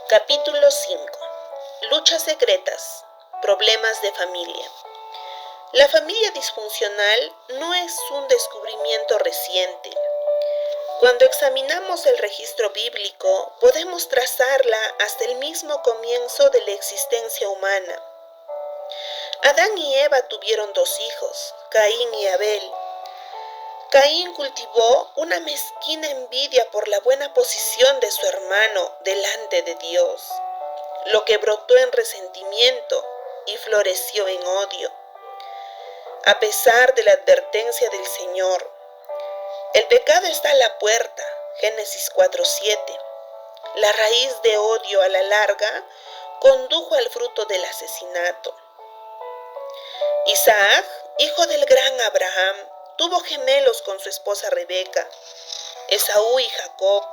Capítulo 5. Luchas secretas. Problemas de familia. La familia disfuncional no es un descubrimiento reciente. Cuando examinamos el registro bíblico, podemos trazarla hasta el mismo comienzo de la existencia humana. Adán y Eva tuvieron dos hijos, Caín y Abel. Caín cultivó una mezquina envidia por la buena posición de su hermano delante de Dios, lo que brotó en resentimiento y floreció en odio. A pesar de la advertencia del Señor, el pecado está a la puerta, Génesis 4:7. La raíz de odio a la larga condujo al fruto del asesinato. Isaac, hijo del gran Abraham, tuvo gemelos con su esposa Rebeca. Esaú y Jacob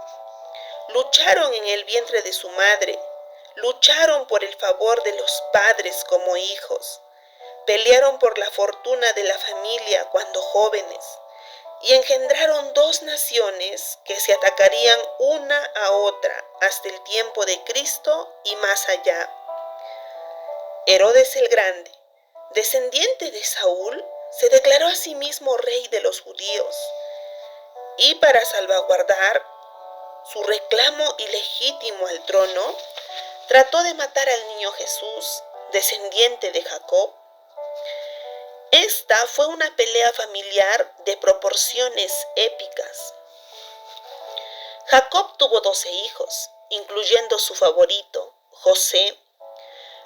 lucharon en el vientre de su madre, lucharon por el favor de los padres como hijos, pelearon por la fortuna de la familia cuando jóvenes y engendraron dos naciones que se atacarían una a otra hasta el tiempo de Cristo y más allá. Herodes el Grande, descendiente de Saúl, se declaró a sí mismo rey de los judíos y para salvaguardar su reclamo ilegítimo al trono, trató de matar al niño Jesús, descendiente de Jacob. Esta fue una pelea familiar de proporciones épicas. Jacob tuvo 12 hijos, incluyendo su favorito, José.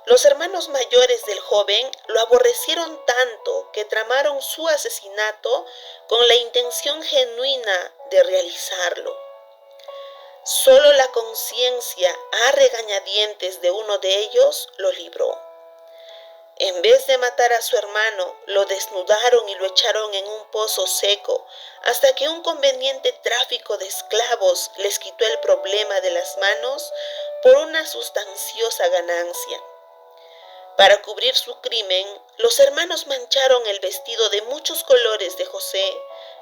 Los hermanos mayores del joven lo aborrecieron tanto que tramaron su asesinato con la intención genuina de realizarlo. Solo la conciencia a regañadientes de uno de ellos lo libró. En vez de matar a su hermano, lo desnudaron y lo echaron en un pozo seco, hasta que un conveniente tráfico de esclavos les quitó el problema de las manos por una sustanciosa ganancia. Para cubrir su crimen, los hermanos mancharon el vestido de muchos colores de José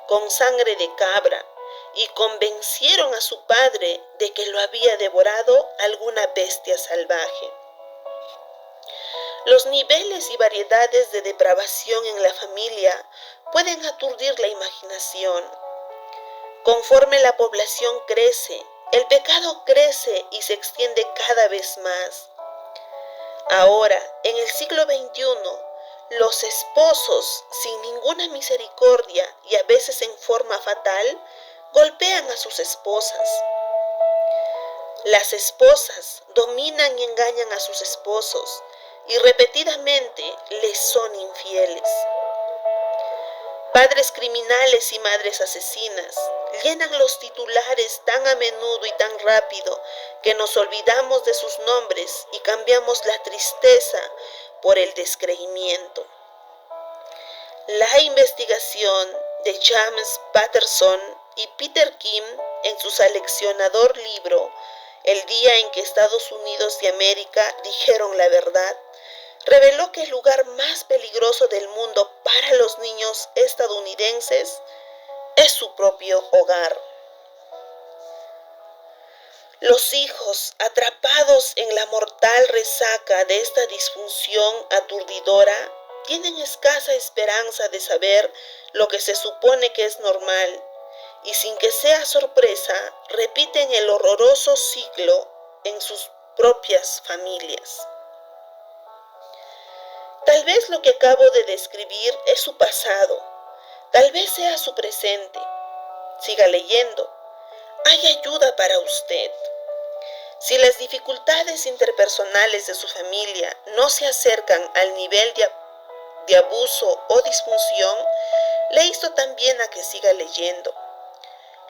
con sangre de cabra y convencieron a su padre de que lo había devorado alguna bestia salvaje. Los niveles y variedades de depravación en la familia pueden aturdir la imaginación. Conforme la población crece, el pecado crece y se extiende cada vez más. Ahora, en el siglo XXI, los esposos, sin ninguna misericordia y a veces en forma fatal, golpean a sus esposas. Las esposas dominan y engañan a sus esposos y repetidamente les son infieles. Padres criminales y madres asesinas llenan los titulares tan a menudo y tan rápido que nos olvidamos de sus nombres y cambiamos la tristeza por el descreimiento. La investigación de James Patterson y Peter Kim en su seleccionador libro El día en que Estados Unidos de América dijeron la verdad, reveló que el lugar más peligroso del mundo para los niños estadounidenses es su propio hogar. Los hijos, atrapados en la mortal resaca de esta disfunción aturdidora, tienen escasa esperanza de saber lo que se supone que es normal, y sin que sea sorpresa, repiten el horroroso ciclo en sus propias familias. Tal vez lo que acabo de describir es su pasado, tal vez sea su presente. Siga leyendo. Hay ayuda para usted. Si las dificultades interpersonales de su familia no se acercan al nivel de abuso o disfunción, le insto también a que siga leyendo.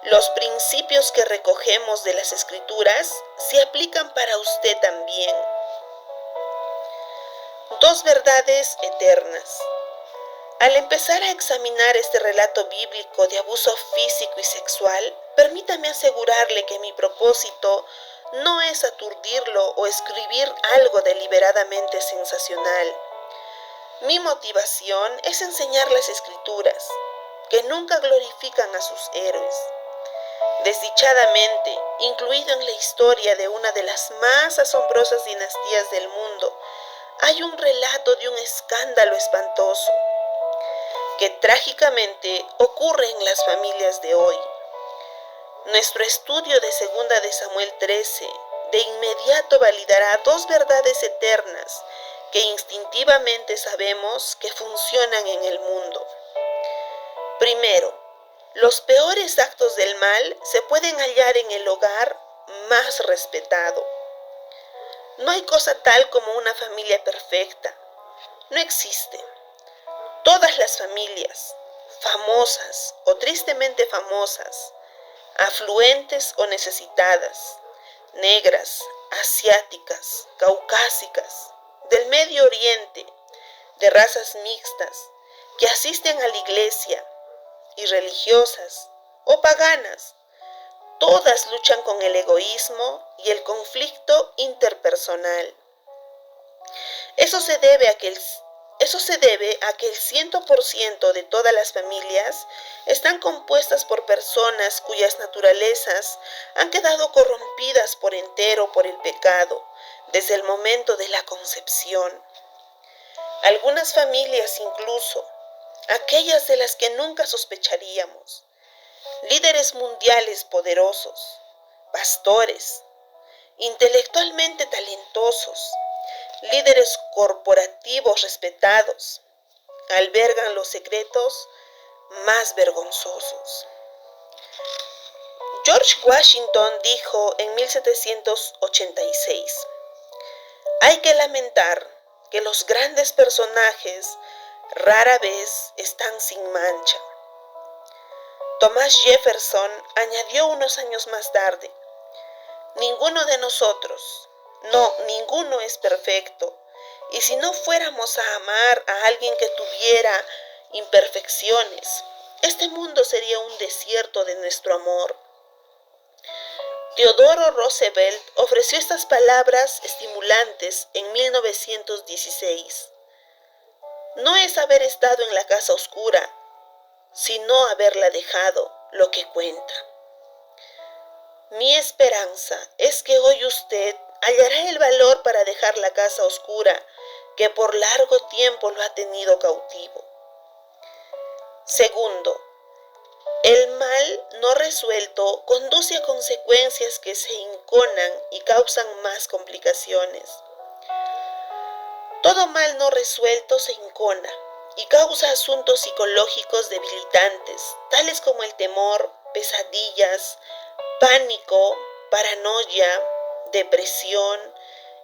Los principios que recogemos de las Escrituras se aplican para usted también. Dos verdades eternas. Al empezar a examinar este relato bíblico de abuso físico y sexual, permítame asegurarle que mi propósito no es aturdirlo o escribir algo deliberadamente sensacional. Mi motivación es enseñar las Escrituras, que nunca glorifican a sus héroes. Desdichadamente, incluido en la historia de una de las más asombrosas dinastías del mundo, hay un relato de un escándalo espantoso que trágicamente ocurre en las familias de hoy. Nuestro estudio de Segunda de Samuel 13 de inmediato validará dos verdades eternas que instintivamente sabemos que funcionan en el mundo. Primero, los peores actos del mal se pueden hallar en el hogar más respetado. No hay cosa tal como una familia perfecta. No existe. Todas las familias, famosas o tristemente famosas, afluentes o necesitadas, negras, asiáticas, caucásicas, del Medio Oriente, de razas mixtas, que asisten a la iglesia, y religiosas o paganas, todas luchan con el egoísmo y el conflicto interpersonal. Eso se debe a que el 100% de todas las familias están compuestas por personas cuyas naturalezas han quedado corrompidas por entero por el pecado desde el momento de la concepción. Algunas familias incluso, aquellas de las que nunca sospecharíamos, líderes mundiales poderosos, pastores, intelectualmente talentosos, líderes corporativos respetados, albergan los secretos más vergonzosos. George Washington dijo en 1786, hay que lamentar que los grandes personajes rara vez están sin mancha. Thomas Jefferson añadió unos años más tarde, ninguno de nosotros, ninguno es perfecto, y si no fuéramos a amar a alguien que tuviera imperfecciones, este mundo sería un desierto de nuestro amor. Theodore Roosevelt ofreció estas palabras estimulantes en 1916. No es haber estado en la casa oscura, sino haberla dejado lo que cuenta. Mi esperanza es que hoy usted hallará el valor para dejar la casa oscura que por largo tiempo lo ha tenido cautivo. Segundo, el mal no resuelto conduce a consecuencias que se enconan y causan más complicaciones. Todo mal no resuelto se encona y causa asuntos psicológicos debilitantes, tales como el temor, pesadillas, pánico, paranoia, depresión,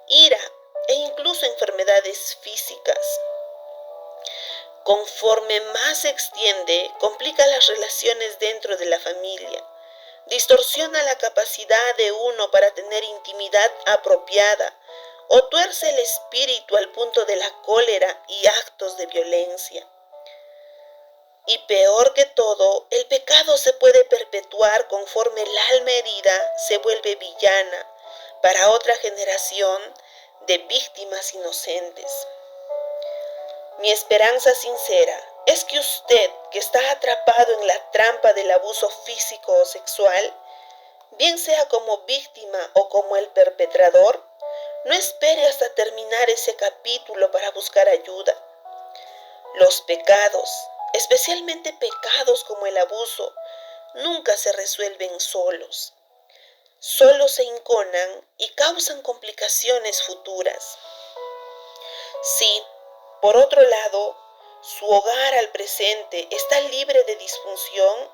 ira e incluso enfermedades físicas. Conforme más se extiende, complica las relaciones dentro de la familia, distorsiona la capacidad de uno para tener intimidad apropiada, o tuerce el espíritu al punto de la cólera y actos de violencia. Y peor que todo, el pecado se puede perpetuar conforme el alma herida se vuelve villana para otra generación de víctimas inocentes. Mi esperanza sincera es que usted, que está atrapado en la trampa del abuso físico o sexual, bien sea como víctima o como el perpetrador, no espere hasta terminar ese capítulo para buscar ayuda. Los pecados, especialmente pecados como el abuso, nunca se resuelven solos. Solo se enconan y causan complicaciones futuras. Si, por otro lado, su hogar al presente está libre de disfunción,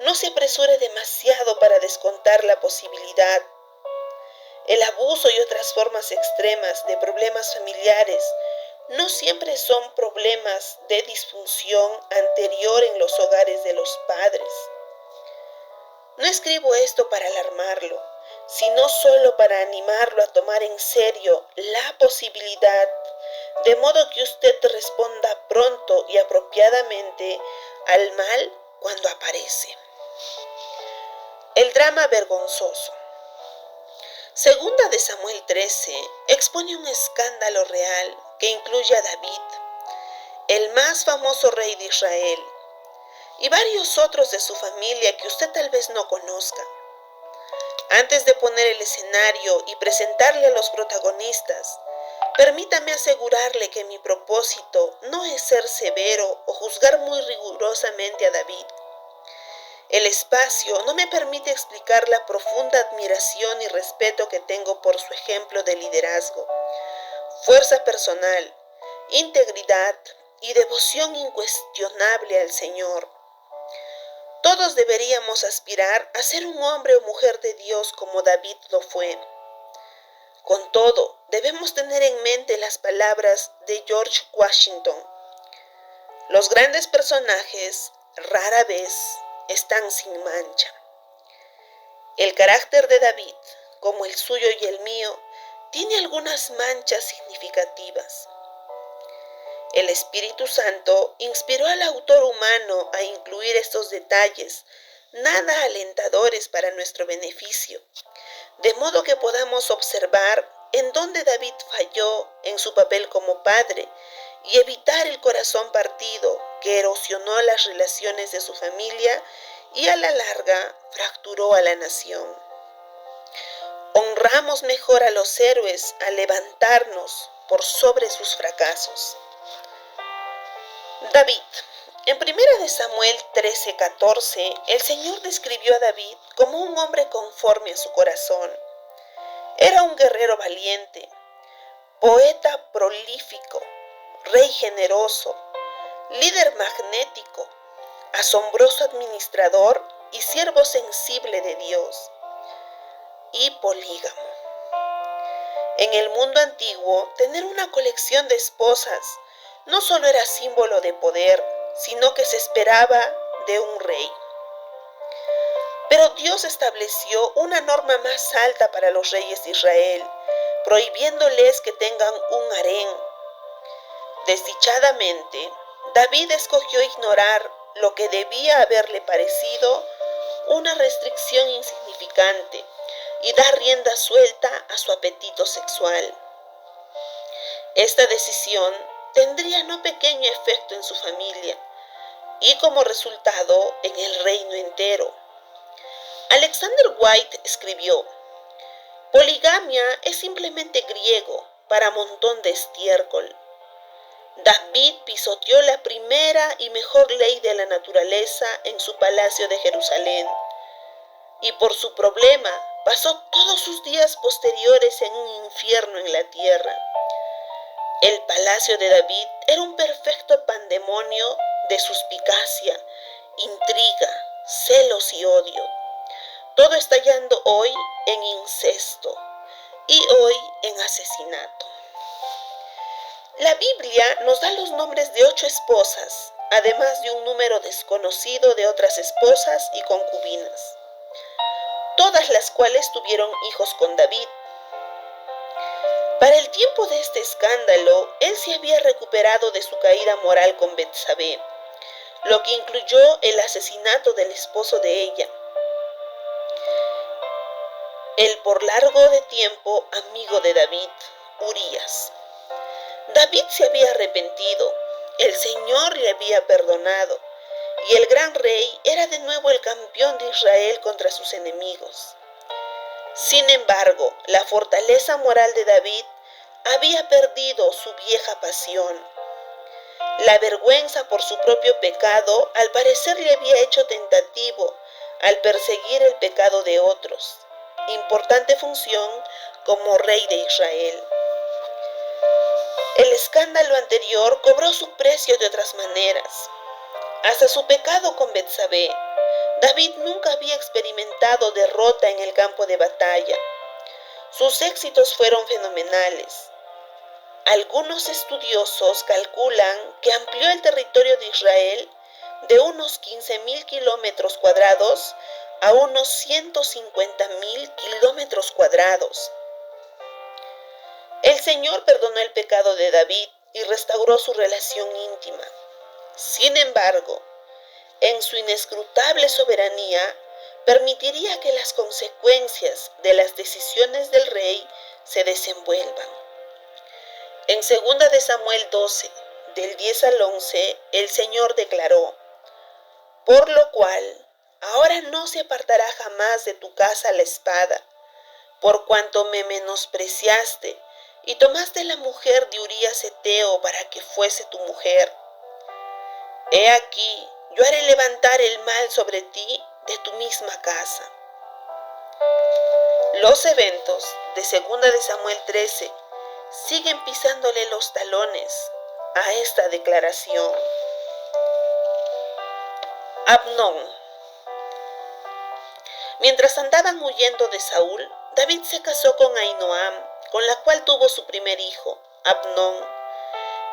no se apresure demasiado para descontar la posibilidad. El abuso y otras formas extremas de problemas familiares no siempre son problemas de disfunción anterior en los hogares de los padres. No escribo esto para alarmarlo, sino solo para animarlo a tomar en serio la posibilidad, de modo que usted responda pronto y apropiadamente al mal cuando aparece. El drama vergonzoso. Segunda de Samuel 13 expone un escándalo real que incluye a David, el más famoso rey de Israel, y varios otros de su familia que usted tal vez no conozca. Antes de poner el escenario y presentarle a los protagonistas, permítame asegurarle que mi propósito no es ser severo o juzgar muy rigurosamente a David. El espacio no me permite explicar la profunda admiración y respeto que tengo por su ejemplo de liderazgo, fuerza personal, integridad y devoción incuestionable al Señor. Todos deberíamos aspirar a ser un hombre o mujer de Dios como David lo fue. Con todo, debemos tener en mente las palabras de George Washington. Los grandes personajes rara vez están sin mancha. El carácter de David, como el suyo y el mío, tiene algunas manchas significativas. El Espíritu Santo inspiró al autor humano a incluir estos detalles, nada alentadores para nuestro beneficio, de modo que podamos observar en dónde David falló en su papel como padre y evitar el corazón partido que erosionó las relaciones de su familia y a la larga fracturó a la nación. Honramos mejor a los héroes al levantarnos por sobre sus fracasos. David. En 1 Samuel 13:14, el Señor describió a David como un hombre conforme a su corazón. Era un guerrero valiente, poeta prolífico, rey generoso, líder magnético, asombroso administrador y siervo sensible de Dios, y polígamo. En el mundo antiguo, tener una colección de esposas no solo era símbolo de poder, sino que se esperaba de un rey. Pero Dios estableció una norma más alta para los reyes de Israel, prohibiéndoles que tengan un harén. Desdichadamente, David escogió ignorar lo que debía haberle parecido una restricción insignificante y dar rienda suelta a su apetito sexual. Esta decisión tendría no pequeño efecto en su familia y como resultado en el reino entero. Alexander White escribió: poligamia es simplemente griego para montón de estiércol. David pisoteó la primera y mejor ley de la naturaleza en su palacio de Jerusalén, y por su problema pasó todos sus días posteriores en un infierno en la tierra. El palacio de David era un perfecto pandemonio de suspicacia, intriga, celos y odio, todo estallando hoy en incesto y hoy en asesinato. La Biblia nos da los nombres de 8 esposas, además de un número desconocido de otras esposas y concubinas, todas las cuales tuvieron hijos con David. Para el tiempo de este escándalo, él se había recuperado de su caída moral con Betsabé, lo que incluyó el asesinato del esposo de ella, el por largo de tiempo amigo de David, Urías. David se había arrepentido, el Señor le había perdonado, y el gran rey era de nuevo el campeón de Israel contra sus enemigos. Sin embargo, la fortaleza moral de David había perdido su vieja pasión. La vergüenza por su propio pecado al parecer le había hecho tentativo al perseguir el pecado de otros, importante función como rey de Israel. El escándalo anterior cobró su precio de otras maneras. Hasta su pecado con Betsabé, David nunca había experimentado derrota en el campo de batalla. Sus éxitos fueron fenomenales. Algunos estudiosos calculan que amplió el territorio de Israel de unos 15,000 kilómetros cuadrados a unos 150,000 kilómetros cuadrados. El Señor perdonó el pecado de David y restauró su relación íntima. Sin embargo, en su inescrutable soberanía, permitiría que las consecuencias de las decisiones del rey se desenvuelvan. En 2 Samuel 12, del 10 al 11, el Señor declaró: por lo cual ahora no se apartará jamás de tu casa la espada, por cuanto me menospreciaste y tomaste la mujer de Urías Heteo para que fuese tu mujer. He aquí, yo haré levantar el mal sobre ti de tu misma casa. Los eventos de 2 de Samuel 13 siguen pisándole los talones a esta declaración. Abnón. Mientras andaban huyendo de Saúl, David se casó con Ahinoam, con la cual tuvo su primer hijo, Abnón.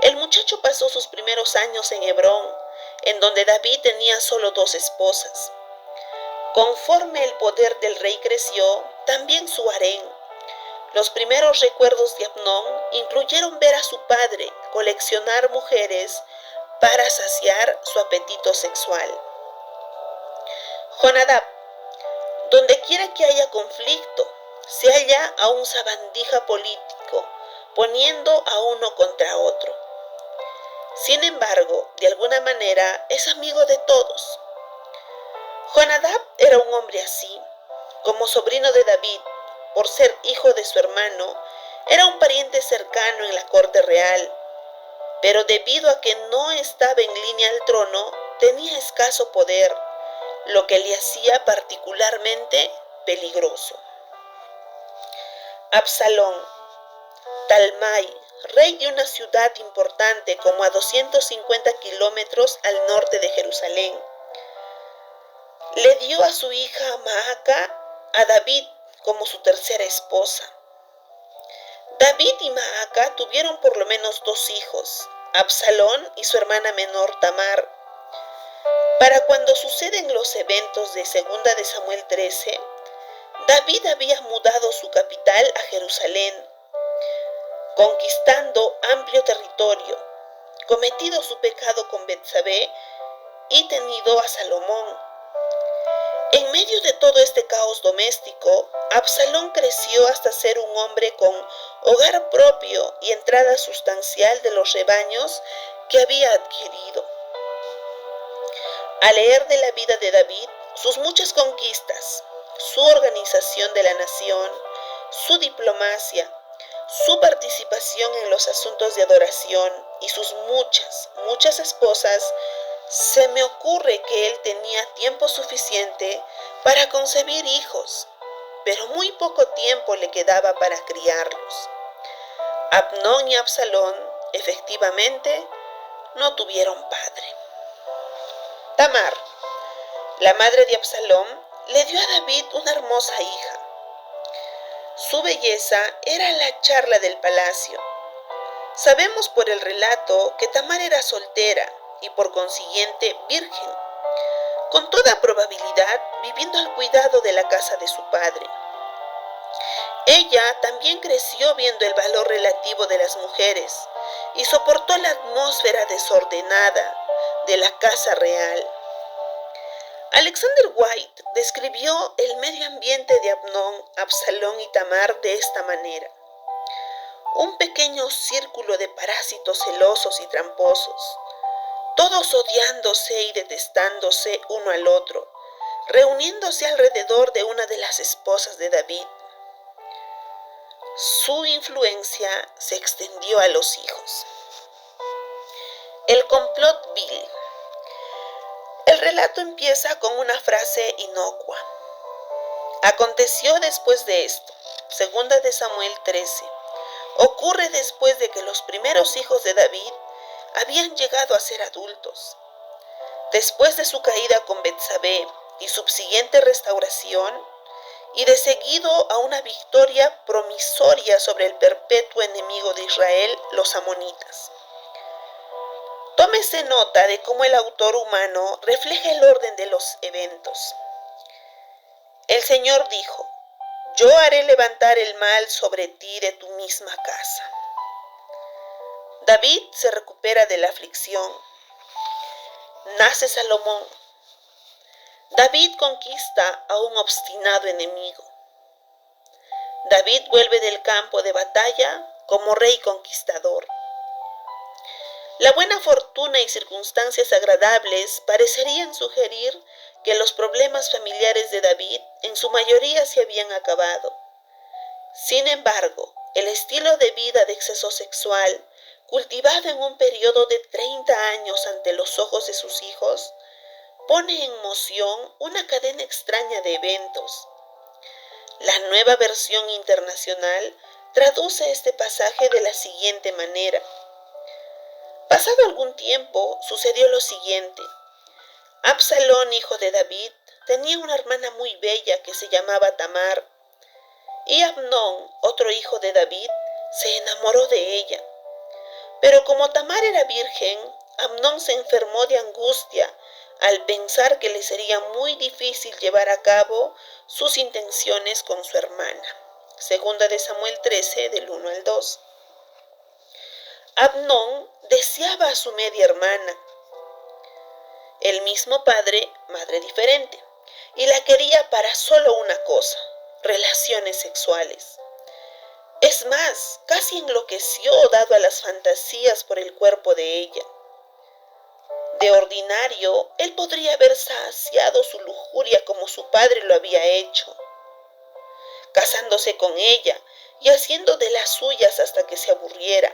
El muchacho pasó sus primeros años en Hebrón, en donde David tenía solo 2 esposas. Conforme el poder del rey creció, también su harén. Los primeros recuerdos de Abnón incluyeron ver a su padre coleccionar mujeres para saciar su apetito sexual. Jonadab. Donde quiera que haya conflicto, se halla a un sabandija político, poniendo a uno contra otro. Sin embargo, de alguna manera, es amigo de todos. Jonadab era un hombre así. Como sobrino de David, por ser hijo de su hermano, era un pariente cercano en la corte real, pero debido a que no estaba en línea al trono, tenía escaso poder, lo que le hacía particularmente peligroso. Absalón. Talmai, rey de una ciudad importante como a 250 kilómetros al norte de Jerusalén, le dio a su hija Maaca a David como su tercera esposa. David y Maaca tuvieron por lo menos 2 hijos, Absalón y su hermana menor Tamar. Para cuando suceden los eventos de 2 de Samuel 13, David había mudado su capital a Jerusalén, conquistando amplio territorio, cometido su pecado con Betsabé y tenido a Salomón. En medio de todo este caos doméstico, Absalón creció hasta ser un hombre con hogar propio y entrada sustancial de los rebaños que había adquirido. Al leer de la vida de David, sus muchas conquistas, su organización de la nación, su diplomacia, su participación en los asuntos de adoración y sus muchas esposas, se me ocurre que él tenía tiempo suficiente para concebir hijos, pero muy poco tiempo le quedaba para criarlos. Abnón y Absalón, efectivamente, no tuvieron padre. Tamar, la madre de Absalón, le dio a David una hermosa hija. Su belleza era la charla del palacio. Sabemos por el relato que Tamar era soltera y por consiguiente virgen, con toda probabilidad viviendo al cuidado de la casa de su padre. Ella también creció viendo el valor relativo de las mujeres y soportó la atmósfera desordenada de la casa real. Alexander White describió el medio ambiente de Abnón, Absalón y Tamar de esta manera: un pequeño círculo de parásitos celosos y tramposos, todos odiándose y detestándose uno al otro, reuniéndose alrededor de una de las esposas de David. Su influencia se extendió a los hijos. El complot vil. El relato empieza con una frase inocua. Aconteció después de esto, 2 de Samuel 13. Ocurre después de que los primeros hijos de David habían llegado a ser adultos. Después de su caída con Betsabé y subsiguiente restauración, y de seguido a una victoria promisoria sobre el perpetuo enemigo de Israel, los amonitas. Tómese nota de cómo el autor humano refleja el orden de los eventos. El Señor dijo: yo haré levantar el mal sobre ti de tu misma casa. David se recupera de la aflicción. Nace Salomón. David conquista a un obstinado enemigo. David vuelve del campo de batalla como rey conquistador. La buena fortuna y circunstancias agradables parecerían sugerir que los problemas familiares de David en su mayoría se habían acabado. Sin embargo, el estilo de vida de exceso sexual, cultivado en un periodo de 30 años ante los ojos de sus hijos, pone en moción una cadena extraña de eventos. La nueva versión internacional traduce este pasaje de la siguiente manera. Pasado algún tiempo, sucedió lo siguiente. Absalón, hijo de David, tenía una hermana muy bella que se llamaba Tamar, y Amnón, otro hijo de David, se enamoró de ella. Pero como Tamar era virgen, Amnón se enfermó de angustia al pensar que le sería muy difícil llevar a cabo sus intenciones con su hermana. Segunda de Samuel 13, del 1 al 2. Amnón deseaba a su media hermana, el mismo padre, madre diferente, y la quería para solo una cosa, relaciones sexuales. Es más, casi enloqueció dado a las fantasías por el cuerpo de ella. De ordinario, él podría haber saciado su lujuria como su padre lo había hecho, casándose con ella y haciendo de las suyas hasta que se aburriera.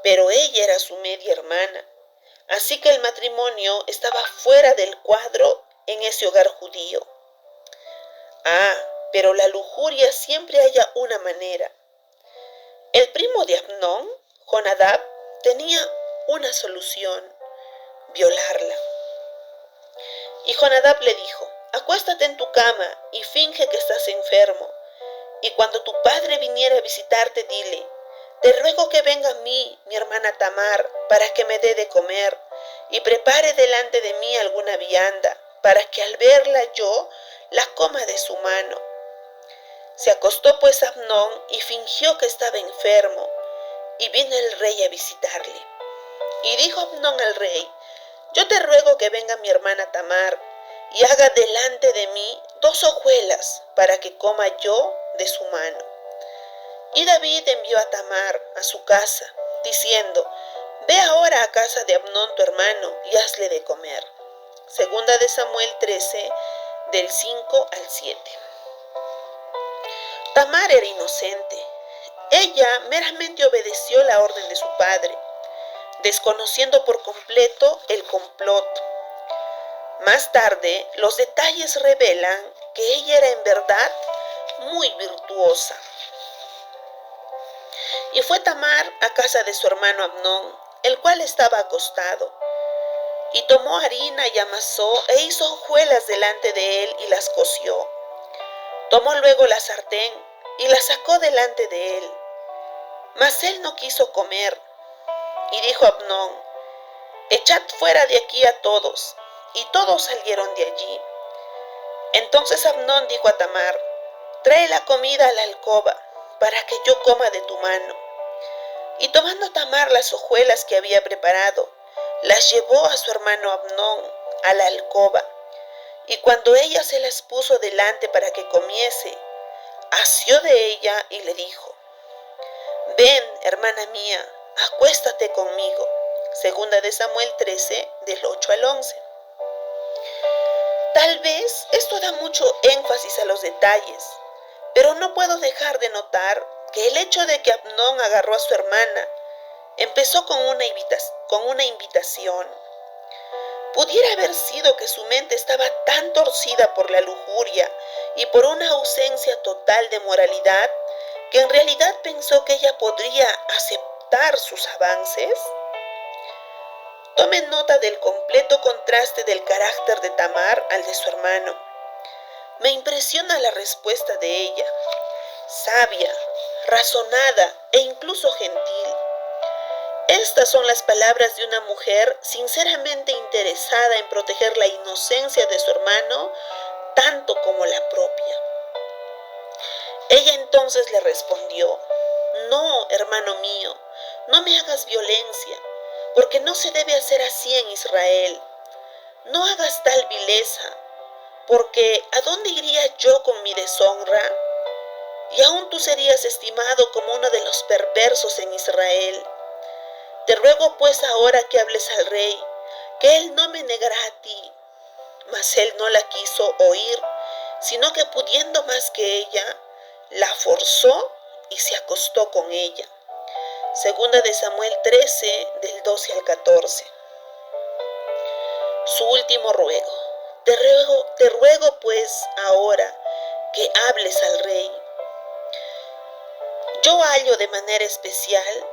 Pero ella era su media hermana, así que el matrimonio estaba fuera del cuadro en ese hogar judío. Pero la lujuria siempre halla una manera. El primo de Amnón, Jonadab, tenía una solución: violarla. Y Jonadab le dijo: acuéstate en tu cama y finge que estás enfermo, y cuando tu padre viniera a visitarte, dile: te ruego que venga a mí, mi hermana Tamar, para que me dé de comer, y prepare delante de mí alguna vianda, para que al verla yo la coma de su mano. Se acostó pues Amnón y fingió que estaba enfermo, y vino el rey a visitarle. Y dijo Amnón al rey: yo te ruego que venga mi hermana Tamar, y haga delante de mí 2 hojuelas, para que coma yo de su mano. Y David envió a Tamar a su casa, diciendo: ve ahora a casa de Amnón tu hermano, y hazle de comer. Segunda de Samuel 13, del 5 al 7. Tamar era inocente. Ella meramente obedeció la orden de su padre, desconociendo por completo el complot. Más tarde, los detalles revelan que ella era en verdad muy virtuosa. Y fue Tamar a casa de su hermano Amnón, el cual estaba acostado, y tomó harina y amasó e hizo hojuelas delante de él y las coció. Tomó luego la sartén y la sacó delante de él. Mas él no quiso comer. Y dijo Amnón: echad fuera de aquí a todos. Y todos salieron de allí. Entonces Amnón dijo a Tamar: trae la comida a la alcoba, para que yo coma de tu mano. Y tomando Tamar las hojuelas que había preparado, las llevó a su hermano Amnón a la alcoba. Y cuando ella se las puso delante para que comiese, asió de ella y le dijo: ven, hermana mía, acuéstate conmigo. Segunda de Samuel 13, del 8 al 11. Tal vez esto da mucho énfasis a los detalles, pero no puedo dejar de notar que el hecho de que Amnón agarró a su hermana empezó con una invitación. Pudiera haber sido que su mente estaba tan torcida por la lujuria y por una ausencia total de moralidad que en realidad pensó que ella podría aceptar sus avances. Tomen nota del completo contraste del carácter de Tamar al de su hermano. Me impresiona la respuesta de ella, sabia, razonada e incluso gentil. Estas son las palabras de una mujer sinceramente interesada en proteger la inocencia de su hermano tanto como la propia. Ella entonces le respondió: no, hermano mío, no me hagas violencia, porque no se debe hacer así en Israel. No hagas tal vileza, porque ¿a dónde iría yo con mi deshonra? Y aún tú serías estimado como uno de los perversos en Israel. Te ruego pues ahora que hables al rey, que él no me negará a ti. Mas él no la quiso oír, sino que pudiendo más que ella, la forzó y se acostó con ella. Segunda de Samuel 13, del 12 al 14. Su último ruego. Te ruego pues ahora que hables al rey. Yo hallo de manera especial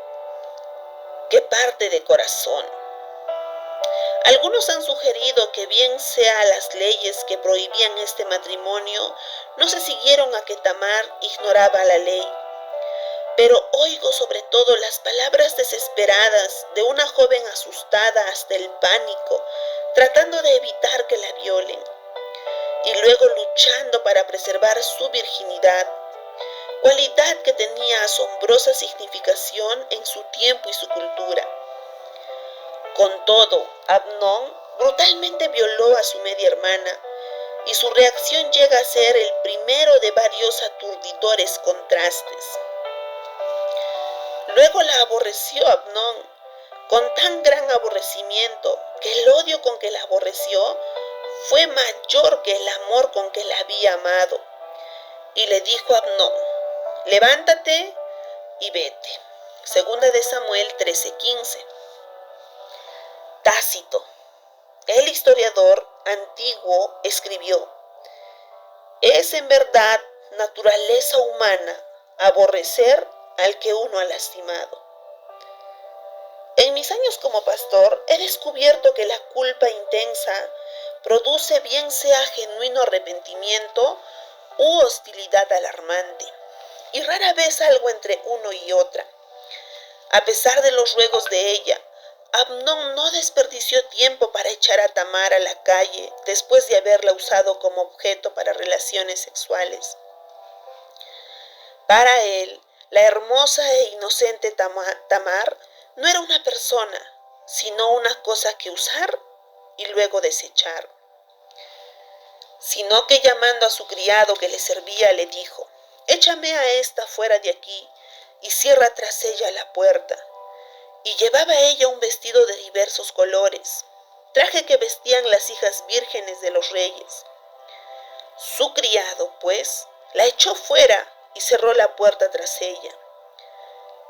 que parte de corazón. Algunos han sugerido que bien sea las leyes que prohibían este matrimonio no se siguieron a que Tamar ignoraba la ley. Pero oigo sobre todo las palabras desesperadas de una joven asustada hasta el pánico, tratando de evitar que la violen, y luego luchando para preservar su virginidad, cualidad que tenía asombrosa significación en su tiempo y su cultura. Con todo, Amnón brutalmente violó a su media hermana, y su reacción llega a ser el primero de varios aturdidores contrastes. Luego la aborreció Amnón con tan gran aborrecimiento que el odio con que la aborreció fue mayor que el amor con que la había amado. Y le dijo a Amnón: levántate y vete. Segunda de Samuel 13:15. Tácito, el historiador antiguo, escribió: es en verdad naturaleza humana aborrecer al que uno ha lastimado. En mis años como pastor he descubierto que la culpa intensa produce bien sea genuino arrepentimiento u hostilidad alarmante, y rara vez algo entre uno y otra. A pesar de los ruegos de ella, Amnón no desperdició tiempo para echar a Tamar a la calle después de haberla usado como objeto para relaciones sexuales. Para él, la hermosa e inocente Tamar no era una persona, sino una cosa que usar y luego desechar. Sino que llamando a su criado que le servía, le dijo: échame a esta fuera de aquí y cierra tras ella la puerta. Y llevaba ella un vestido de diversos colores, traje que vestían las hijas vírgenes de los reyes. Su criado, pues, la echó fuera y cerró la puerta tras ella.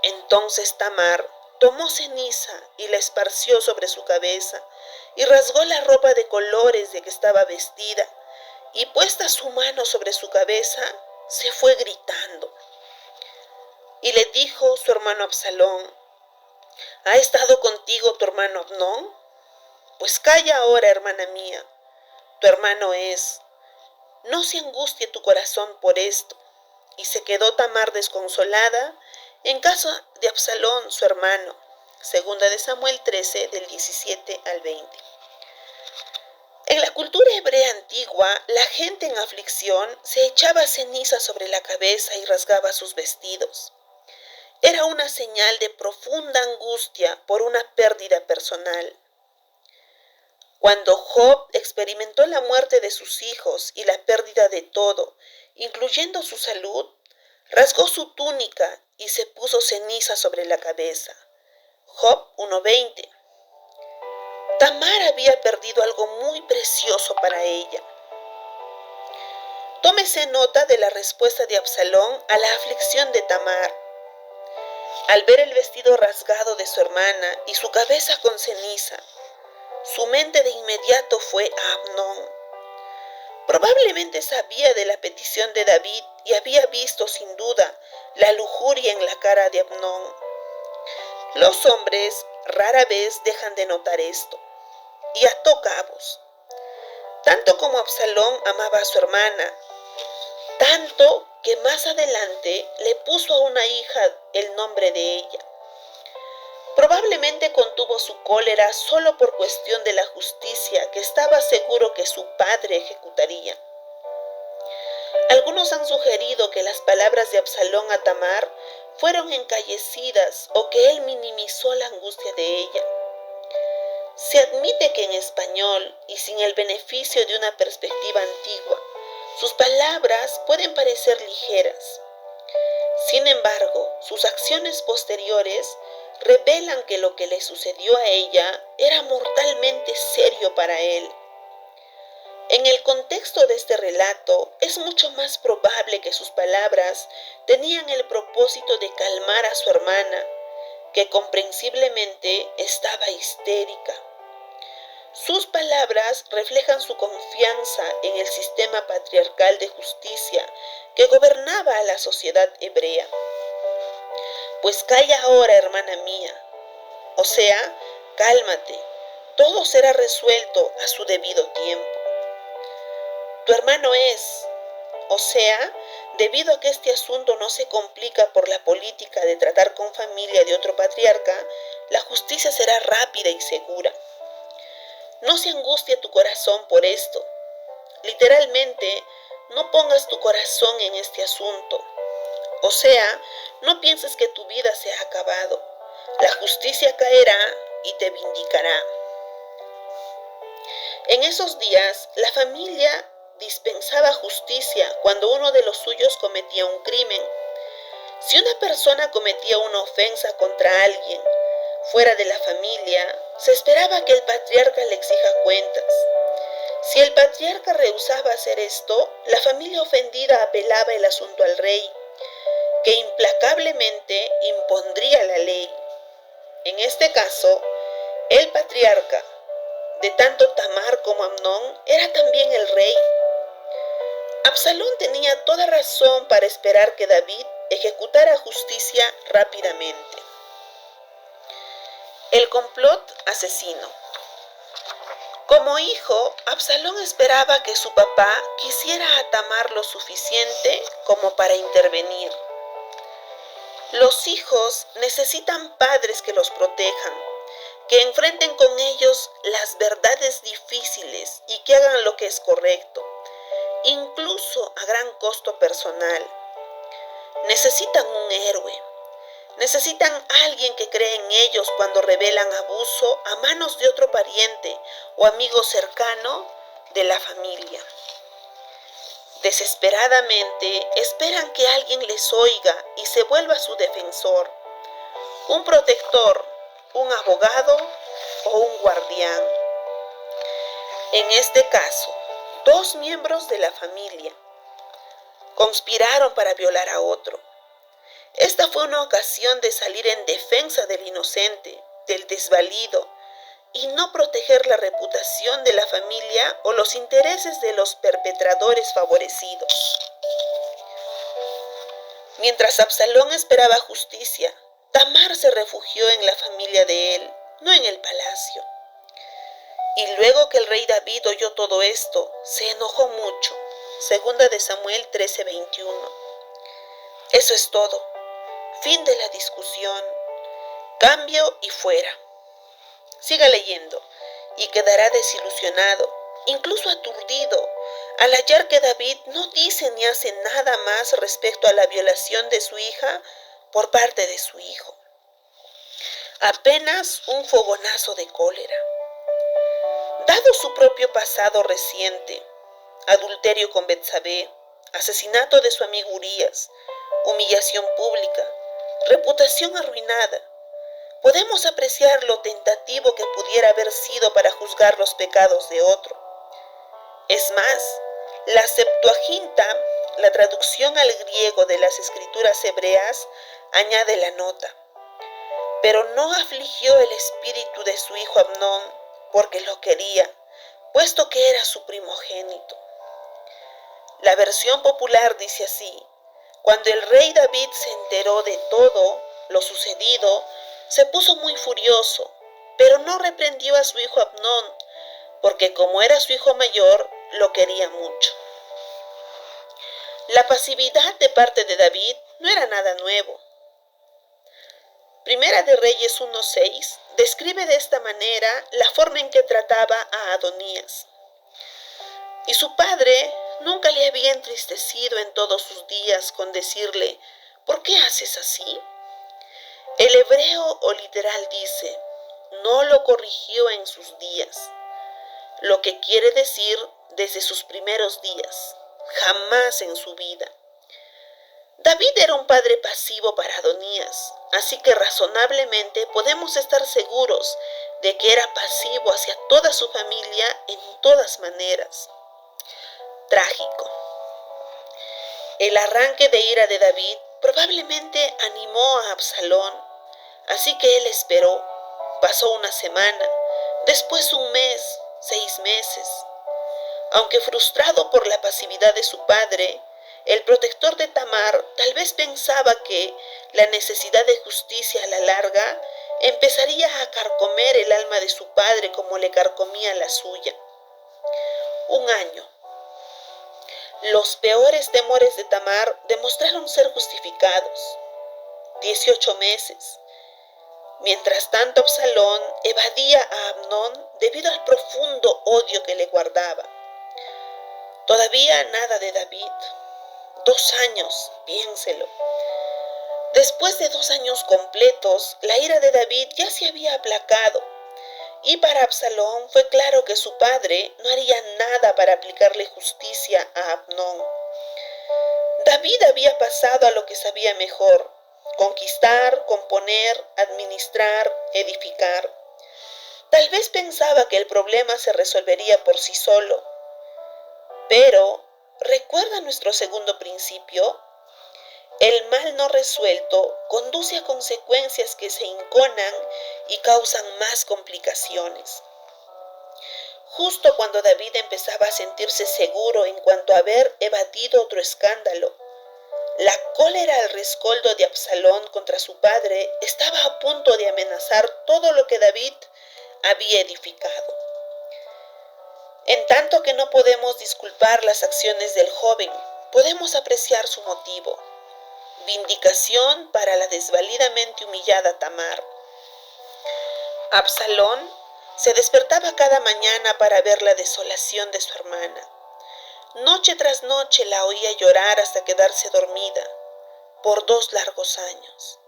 Entonces Tamar tomó ceniza y la esparció sobre su cabeza, y rasgó la ropa de colores de que estaba vestida, y puesta su mano sobre su cabeza, se fue gritando. Y le dijo su hermano Absalón: ¿ha estado contigo tu hermano Amnón? Pues calla ahora, hermana mía, tu hermano es. No se angustie tu corazón por esto. Y se quedó Tamar desconsolada en casa de Absalón, su hermano. Segunda de Samuel 13, del 17 al 20. En la cultura hebrea antigua, la gente en aflicción se echaba ceniza sobre la cabeza y rasgaba sus vestidos. Era una señal de profunda angustia por una pérdida personal. Cuando Job experimentó la muerte de sus hijos y la pérdida de todo, incluyendo su salud, rasgó su túnica y se puso ceniza sobre la cabeza. Job 1:20. Tamar había perdido algo muy precioso para ella. Tómese nota de la respuesta de Absalón a la aflicción de Tamar. Al ver el vestido rasgado de su hermana y su cabeza con ceniza, su mente de inmediato fue a Amnón. Probablemente sabía de la petición de David y había visto sin duda la lujuria en la cara de Amnón. Los hombres rara vez dejan de notar esto, y ató cabos. Tanto como Absalón amaba a su hermana, tanto que más adelante le puso a una hija el nombre de ella. Probablemente contuvo su cólera solo por cuestión de la justicia que estaba seguro que su padre ejecutaría. Algunos han sugerido que las palabras de Absalón a Tamar fueron encallecidas o que él minimizó la angustia de ella. Se admite que en español, y sin el beneficio de una perspectiva antigua, sus palabras pueden parecer ligeras. Sin embargo, sus acciones posteriores revelan que lo que le sucedió a ella era mortalmente serio para él. En el contexto de este relato, es mucho más probable que sus palabras tenían el propósito de calmar a su hermana, que comprensiblemente estaba histérica. Sus palabras reflejan su confianza en el sistema patriarcal de justicia que gobernaba a la sociedad hebrea. Pues calla ahora, hermana mía, o sea, cálmate, todo será resuelto a su debido tiempo. Tu hermano es, o sea, debido a que este asunto no se complica por la política de tratar con familia de otro patriarca, la justicia será rápida y segura. No se angustie tu corazón por esto. Literalmente, no pongas tu corazón en este asunto. O sea, no pienses que tu vida se ha acabado. La justicia caerá y te vindicará. En esos días, la familia dispensaba justicia cuando uno de los suyos cometía un crimen. Si una persona cometía una ofensa contra alguien fuera de la familia, se esperaba que el patriarca le exija cuentas. Si el patriarca rehusaba hacer esto, la familia ofendida apelaba el asunto al rey, que implacablemente impondría la ley. En este caso, el patriarca, de tanto Tamar como Amnón, era también el rey. Absalón tenía toda razón para esperar que David ejecutara justicia rápidamente. El complot asesino. Como hijo, Absalón esperaba que su papá quisiera a Tamar lo suficiente como para intervenir. Los hijos necesitan padres que los protejan, que enfrenten con ellos las verdades difíciles y que hagan lo que es correcto, incluso a gran costo personal. Necesitan un héroe. Necesitan a alguien que cree en ellos cuando revelan abuso a manos de otro pariente o amigo cercano de la familia. Desesperadamente esperan que alguien les oiga y se vuelva su defensor, un protector, un abogado o un guardián. En este caso, dos miembros de la familia conspiraron para violar a otro. Esta fue una ocasión de salir en defensa del inocente, del desvalido, y no proteger la reputación de la familia o los intereses de los perpetradores favorecidos. Mientras Absalón esperaba justicia, Tamar se refugió en la familia de él, no en el palacio. Y luego que el rey David oyó todo esto, se enojó mucho. Segunda de Samuel 13:21. Eso es todo. Fin de la discusión. Cambio y fuera. Siga leyendo y quedará desilusionado, incluso aturdido, al hallar que David no dice ni hace nada más respecto a la violación de su hija por parte de su hijo. Apenas un fogonazo de cólera. Dado su propio pasado reciente, adulterio con Betsabé, asesinato de su amigo Urías, humillación pública, reputación arruinada, podemos apreciar lo tentativo que pudiera haber sido para juzgar los pecados de otro. Es más, la Septuaginta, la traducción al griego de las escrituras hebreas, añade la nota: pero no afligió el espíritu de su hijo Amnón, porque lo quería, puesto que era su primogénito. La versión popular dice así: cuando el rey David se enteró de todo lo sucedido, se puso muy furioso, pero no reprendió a su hijo Amnón, porque como era su hijo mayor, lo quería mucho. La pasividad de parte de David no era nada nuevo. Primera de Reyes 1:6 describe de esta manera la forma en que trataba a Adonías. Y su padre nunca le había entristecido en todos sus días con decirle: ¿por qué haces así? El hebreo o literal dice: no lo corrigió en sus días, lo que quiere decir desde sus primeros días, jamás en su vida. David era un padre pasivo para Adonías, así que razonablemente podemos estar seguros de que era pasivo hacia toda su familia en todas maneras. Trágico. El arranque de ira de David probablemente animó a Absalón, así que él esperó. Pasó una semana, después un mes, 6 meses. Aunque frustrado por la pasividad de su padre, el protector de Tamar tal vez pensaba que la necesidad de justicia a la larga empezaría a carcomer el alma de su padre como le carcomía la suya. Un año. Los peores temores de Tamar demostraron ser justificados. 18 meses. Mientras tanto, Absalón evadía a Amnón debido al profundo odio que le guardaba. Todavía nada de David. 2 años, piénselo. Después de 2 años completos, la ira de David ya se había aplacado, y para Absalón fue claro que su padre no haría nada para aplicarle justicia a Amnón. David había pasado a lo que sabía mejor: conquistar, componer, administrar, edificar. Tal vez pensaba que el problema se resolvería por sí solo. Pero, ¿recuerda nuestro segundo principio? El mal no resuelto conduce a consecuencias que se enconan y causan más complicaciones. Justo cuando David empezaba a sentirse seguro en cuanto a haber evadido otro escándalo, la cólera al rescoldo de Absalón contra su padre estaba a punto de amenazar todo lo que David había edificado. En tanto que no podemos disculpar las acciones del joven, podemos apreciar su motivo: vindicación para la desvalidamente humillada Tamar. Absalón se despertaba cada mañana para ver la desolación de su hermana. Noche tras noche la oía llorar hasta quedarse dormida, por 2 largos años.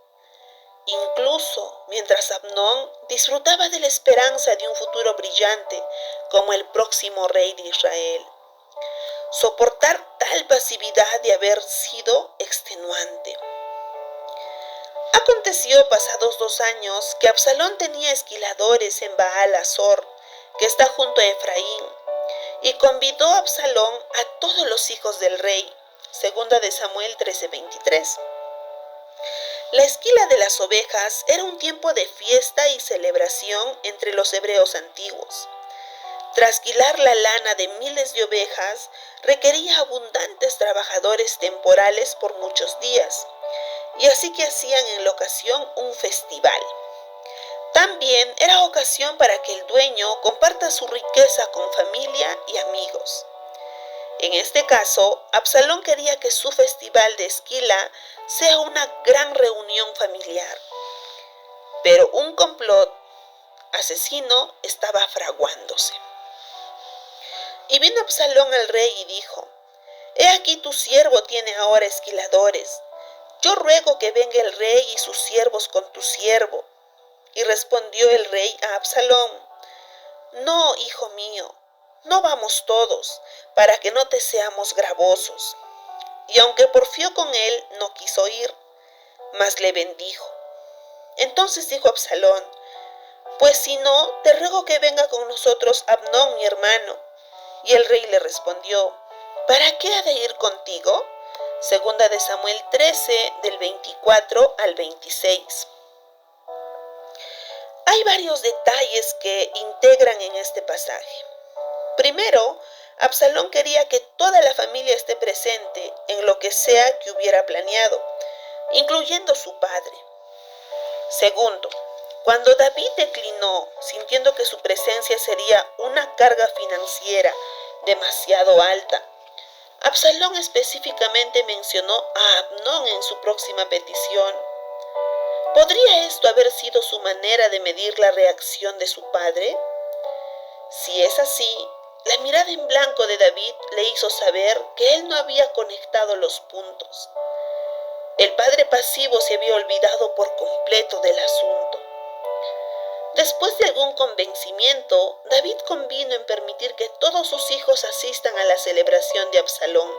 Incluso mientras Amnón disfrutaba de la esperanza de un futuro brillante como el próximo rey de Israel. Soportar tal pasividad de haber sido extenuante. Aconteció pasados 2 años que Absalón tenía esquiladores en Baal Azor, que está junto a Efraín, y convidó a Absalón a todos los hijos del rey. Segunda de Samuel 13:23. La esquila de las ovejas era un tiempo de fiesta y celebración entre los hebreos antiguos. Trasquilar la lana de miles de ovejas requería abundantes trabajadores temporales por muchos días, y así que hacían en la ocasión un festival. También era ocasión para que el dueño comparta su riqueza con familia y amigos. En este caso, Absalón quería que su festival de esquila sea una gran reunión familiar. Pero un complot asesino estaba fraguándose. Y vino Absalón al rey y dijo: «He aquí tu siervo tiene ahora esquiladores. Yo ruego que venga el rey y sus siervos con tu siervo». Y respondió el rey a Absalón: «No, hijo mío, no vamos todos, para que no te seamos gravosos». Y aunque porfió con él, no quiso ir, mas le bendijo. Entonces dijo Absalón: «Pues si no, te ruego que venga con nosotros Amnón, mi hermano». Y el rey le respondió: «¿Para qué ha de ir contigo?». Segunda de Samuel 13, del 24 al 26. Hay varios detalles que integran en este pasaje. Primero, Absalón quería que toda la familia esté presente en lo que sea que hubiera planeado, incluyendo su padre. Segundo, cuando David declinó, sintiendo que su presencia sería una carga financiera demasiado alta, Absalón específicamente mencionó a Amnón en su próxima petición. ¿Podría esto haber sido su manera de medir la reacción de su padre? Si es así, la mirada en blanco de David le hizo saber que él no había conectado los puntos. El padre pasivo se había olvidado por completo del asunto. Después de algún convencimiento, David convino en permitir que todos sus hijos asistan a la celebración de Absalón.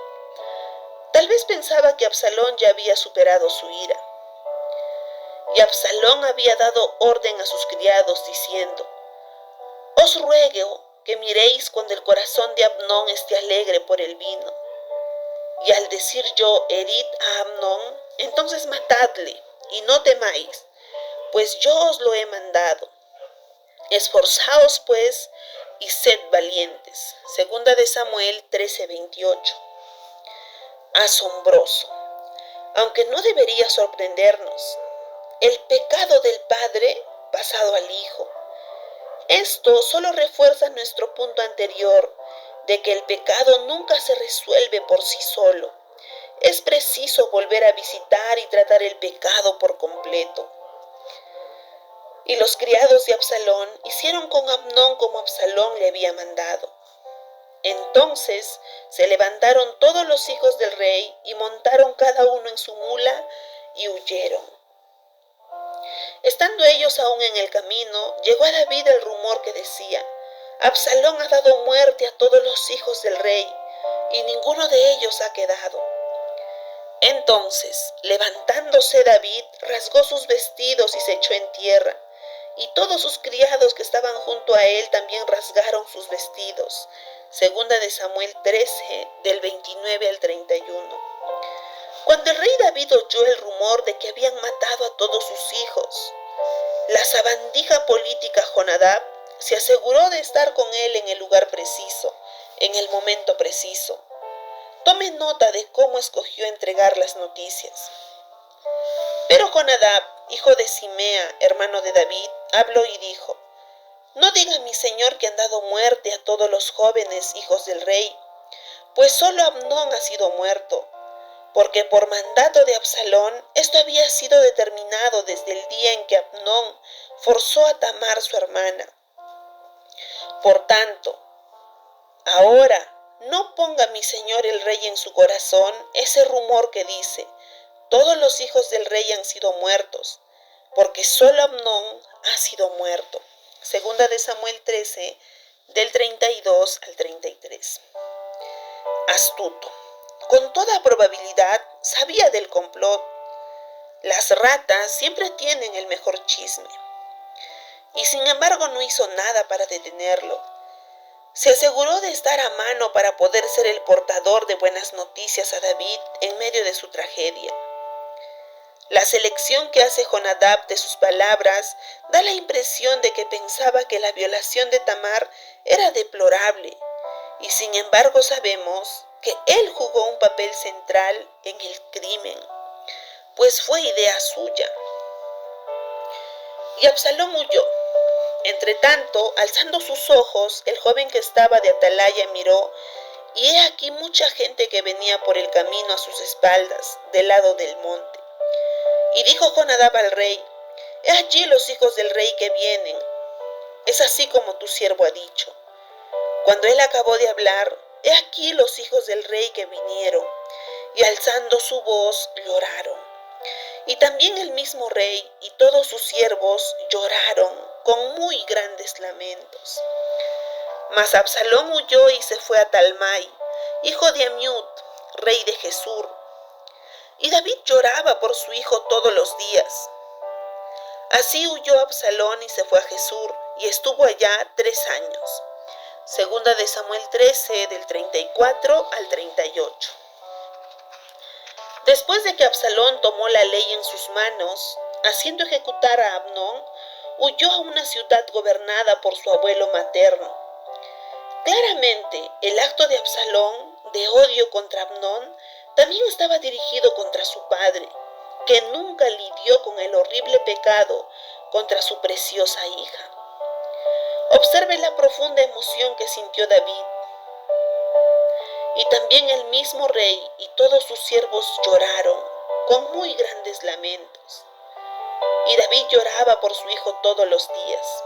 tal vez pensaba que Absalón ya había superado su ira. Y Absalón había dado orden a sus criados diciendo: os ruego que miréis cuando el corazón de Amnón esté alegre por el vino. Y al decir yo: herid a Amnón, entonces matadle, y no temáis, pues yo os lo he mandado. Esforzaos pues y sed valientes. Segunda de Samuel 13:28. Asombroso, aunque no debería sorprendernos, el pecado del padre pasado al hijo. Esto solo refuerza nuestro punto anterior de que el pecado nunca se resuelve por sí solo. Es preciso volver a visitar y tratar el pecado por completo. Y los criados de Absalón hicieron con Amnón como Absalón le había mandado. Entonces se levantaron todos los hijos del rey y montaron cada uno en su mula y huyeron. Estando ellos aún en el camino, llegó a David el rumor que decía: Absalón ha dado muerte a todos los hijos del rey, y ninguno de ellos ha quedado. Entonces, levantándose David, rasgó sus vestidos y se echó en tierra, y todos sus criados que estaban junto a él también rasgaron sus vestidos. Segunda de Samuel 13, del 29 al 31. Cuando el rey David oyó el rumor de que habían matado a todos sus hijos, la sabandija política Jonadab se aseguró de estar con él en el lugar preciso, en el momento preciso. Tome nota de cómo escogió entregar las noticias. Pero Jonadab, hijo de Simea, hermano de David, habló y dijo: no diga mi señor que han dado muerte a todos los jóvenes hijos del rey, pues solo Amnón ha sido muerto, porque por mandato de Absalón esto había sido determinado desde el día en que Amnón forzó a Tamar su hermana. Por tanto, ahora no ponga mi señor el rey en su corazón ese rumor que dice: todos los hijos del rey han sido muertos, porque solo Amnón ha sido muerto. Segunda de Samuel 13, del 32 al 33. Astuto. Con toda probabilidad sabía del complot. Las ratas siempre tienen el mejor chisme. Y sin embargo no hizo nada para detenerlo. Se aseguró de estar a mano para poder ser el portador de buenas noticias a David en medio de su tragedia. La selección que hace Jonadab de sus palabras da la impresión de que pensaba que la violación de Tamar era deplorable, y sin embargo sabemos que él jugó un papel central en el crimen, pues fue idea suya. Y Absalón huyó. Entretanto, alzando sus ojos, el joven que estaba de atalaya miró, y he aquí mucha gente que venía por el camino a sus espaldas, del lado del monte. Y dijo Jonadab al rey: he allí los hijos del rey que vienen. Es así como tu siervo ha dicho. Cuando él acabó de hablar, he aquí los hijos del rey que vinieron, y alzando su voz lloraron. Y también el mismo rey y todos sus siervos lloraron con muy grandes lamentos. Mas Absalón huyó y se fue a Talmai, hijo de Amiud, rey de Gesur. Y David lloraba por su hijo todos los días. Así huyó Absalón y se fue a Gesur, y estuvo allá 3 años. Segunda de Samuel 13, del 34 al 38. Después de que Absalón tomó la ley en sus manos, haciendo ejecutar a Amnón, huyó a una ciudad gobernada por su abuelo materno. Claramente, el acto de Absalón, de odio contra Amnón, también estaba dirigido contra su padre, que nunca lidió con el horrible pecado contra su preciosa hija. Observe la profunda emoción que sintió David. Y también el mismo rey y todos sus siervos lloraron con muy grandes lamentos. Y David lloraba por su hijo todos los días.